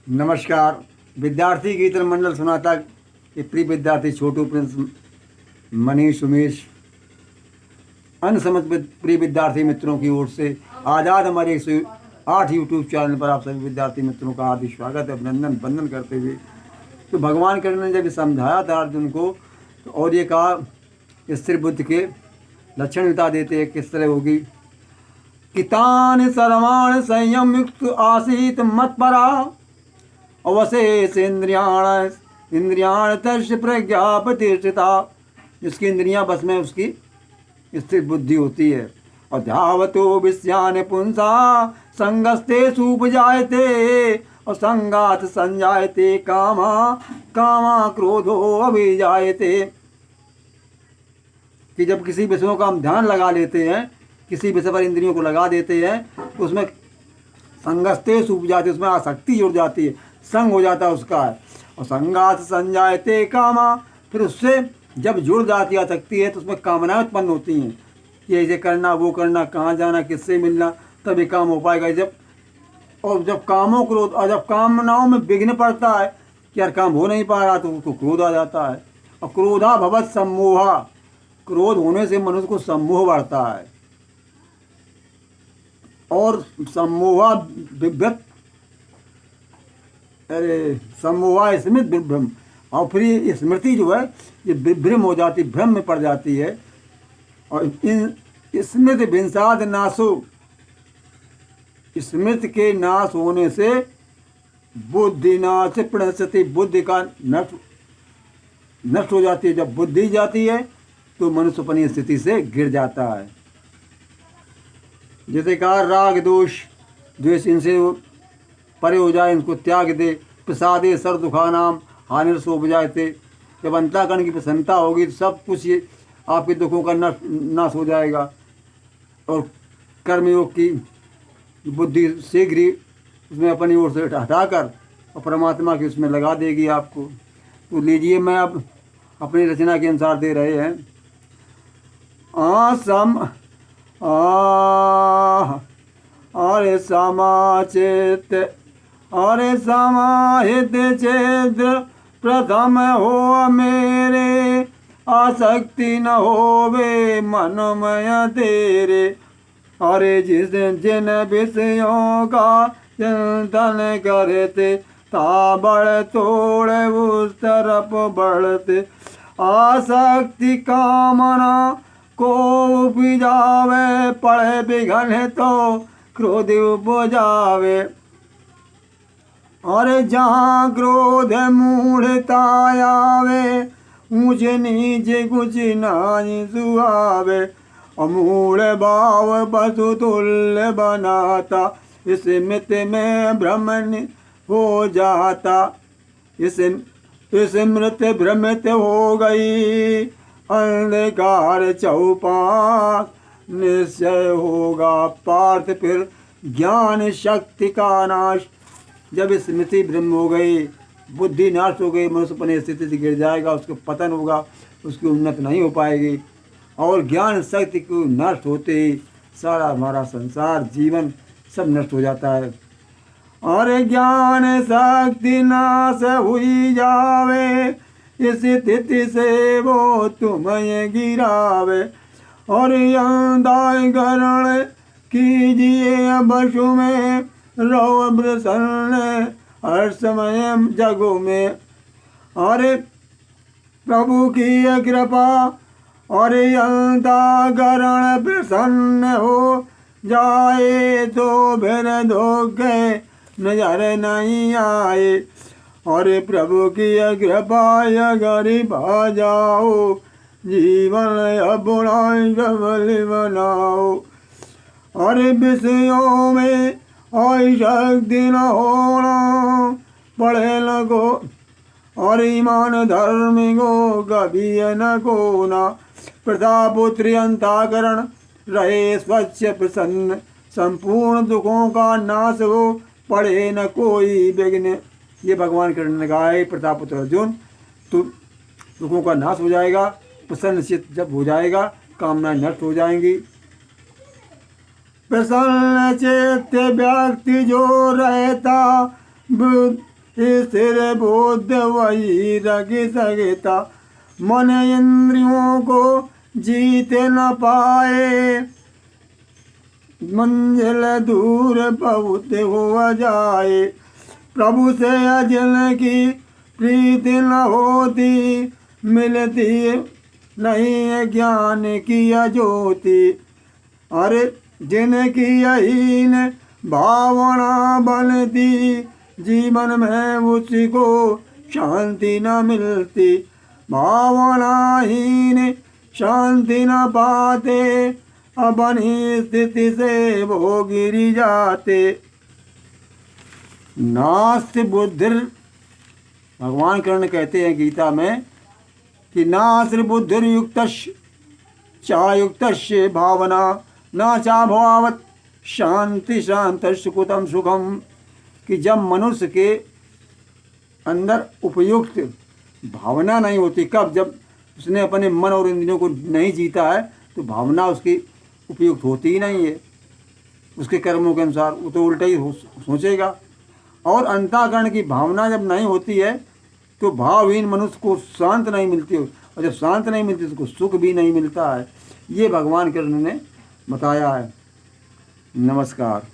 नमस्कार। विद्यार्थी कीर्तन मंडल सुनाता ये प्रिय विद्यार्थी छोटू प्रिंस मनीष उमेश अन्य समस्त प्रिय विद्यार्थी मित्रों की ओर से आज़ाद हमारे 108 यूट्यूब चैनल पर आप सभी विद्यार्थी मित्रों का हार्दिक स्वागत है, अभिनंदन वंदन करते हुए। तो भगवान कृष्ण ने जब समझाया था अर्जुन को तो और ये कहा स्थिर बुद्धि के लक्षण बता देते हैं किस तरह होगी। कितान सर्वाण संयम युक्त आसीत मत्परा अवशेष इंद्रियाण तर्ष प्रज्ञा प्रतिष्ठिता। जिसकी इंद्रियां बस में उसकी स्थिर बुद्धि होती है। और ध्यावतो विषयान पुंसा संगस्ते सुपजायते और संगात संजायते कामा कामा क्रोधो अभिजायते। कि जब किसी विषयों का हम ध्यान लगा लेते हैं, किसी विषय पर इंद्रियों को लगा देते हैं तो उसमें संगस्ते सूप जाते, उसमें आसक्ति जुड़ जाती है, संग हो जाता है उसका। और संगात संजायते कामा, फिर उससे जब जुड़ जाती आसक्ति है तो उसमें कामनाएं उत्पन्न होती हैं कि ऐसे करना, वो करना, कहाँ जाना, किससे मिलना, तभी काम हो पाएगा। जब कामों क्रोध और जब कामनाओं में विघ्न पड़ता है कि यार काम हो नहीं पा रहा तो उसको क्रोध आ जाता है। और क्रोधा भवत सम्मोहा, क्रोध होने से मनुष्य को सम्मोह बढ़ता है। और सम्मोहा विभ्रत सम्मोहा स्मृत विभ्रम, और फिर ये स्मृति जो है ये विभ्रम हो जाती, भ्रम में पड़ जाती है। और इन स्मृति विंसाद नाशो, स्मृति के नाश होने से बुद्धि नाश प्रणश्यति, बुद्धि का नष्ट हो जाती है। जब बुद्धि जाती है तो मनुष्य अपनी स्थिति से गिर जाता है। जैसे कहा राग दोष द्वेष इनसे परे हो जाए, इनको त्याग दे। प्रसादे सर दुखा नाम हानि सो बजाते, जब अंतःकरण की प्रसन्नता होगी तो सब कुछ ये आपके दुखों का नाश हो जाएगा। और कर्मयोग की बुद्धि शीघ्र ही उसमें अपनी ओर से हटाकर और परमात्मा की उसमें लगा देगी आपको। तो लीजिए, मैं अब अपनी रचना के अनुसार दे रहे हैं। अरे समाचित अरे समाहित चेद्र प्रथम हो मेरे, आसक्ति न होवे मनमय तेरे। अरे जिस जिन विषयों का चिंतन करते ता बढ़ तोड़े उस तरफ बढ़ते। आसक्ति कामना को उपजावे, पढ़े बिघन तो क्रोध उपजावे। और जहाँ क्रोध मूढ़ता आवे, ऊँच नीच कुछ नाई सुहावे। और मूढ़ भाव पशु तुल्य बनाता, इस मित में भ्रम हो जाता। इस मृत भ्रमित हो गई अंधकार चौपास, निश्चय होगा पार्थ फिर ज्ञान शक्ति का नाश। जब स्मृति भ्रम हो गई, बुद्धि नाश हो गई, मनुष्य अपनी स्थिति से गिर जाएगा, उसको पतन होगा, उसकी उन्नति नहीं हो पाएगी। और ज्ञान शक्ति को नष्ट होते ही सारा हमारा संसार जीवन सब नष्ट हो जाता है। और ज्ञान शक्ति नाश हुई जावे, इस स्थिति से वो तुम्हें गिरावे। और अंधाकरण कीजिए बशु में, रहो प्रसन्न हर समय जगो में। अरे प्रभु की कृपा और अंतःकरण प्रसन्न हो जाए तो फिर धोखे नजर नहीं आए। और प्रभु की कृपा गरीब आ जाओ, जीवन अपना सफल बनाओ। और विषयों में शक्ति न होना, पढ़े न को और ईमान धर्म को कभी न कोना। प्रतापुत्री अंतःकरण रहे स्वच्छ प्रसन्न, संपूर्ण दुखों का नाश हो, पढ़े न कोई विघ्न। ये भगवान कृष्ण ने कहा है प्रतापपुत्र अर्जुन, तो दुखों का नाश हो जाएगा, प्रसन्न चित्त जब हो जाएगा, कामनाएं नष्ट हो जाएंगी। प्रसन्न चित्त व्यक्ति जो रहता स्थिर बुद्ध वही रग सकता, मन इंद्रियों को जीत न पाए, मंजिल दूर बहुत हो जाए। प्रभु से अजल की प्रीति न होती, मिलती नहीं ज्ञान की ज्योति। अरे जिनकी यही भावना बनती, जीवन में उसको शांति न मिलती। भावनाहीन शांति न पाते, अपनी स्थिति से वो गिरी जाते। नास्ति बुद्धिर, भगवान कृष्ण कहते हैं गीता में कि नास्ति बुद्धिर युक्तस्य चायुक्तस्य भावना न चाभावत शांति शांतस्य कुतम सुखम। कि जब मनुष्य के अंदर उपयुक्त भावना नहीं होती, कब? जब उसने अपने मन और इंद्रियों को नहीं जीता है तो भावना उसकी उपयुक्त होती ही नहीं है उसके कर्मों के अनुसार, वो तो उल्टा ही सोचेगा। और अंतःकरण की भावना जब नहीं होती है तो भावहीन मनुष्य को शांत नहीं मिलती, और जब शांत नहीं मिलती तो उसको सुख भी नहीं मिलता है। ये भगवान कृष्ण ने बताया है। नमस्कार।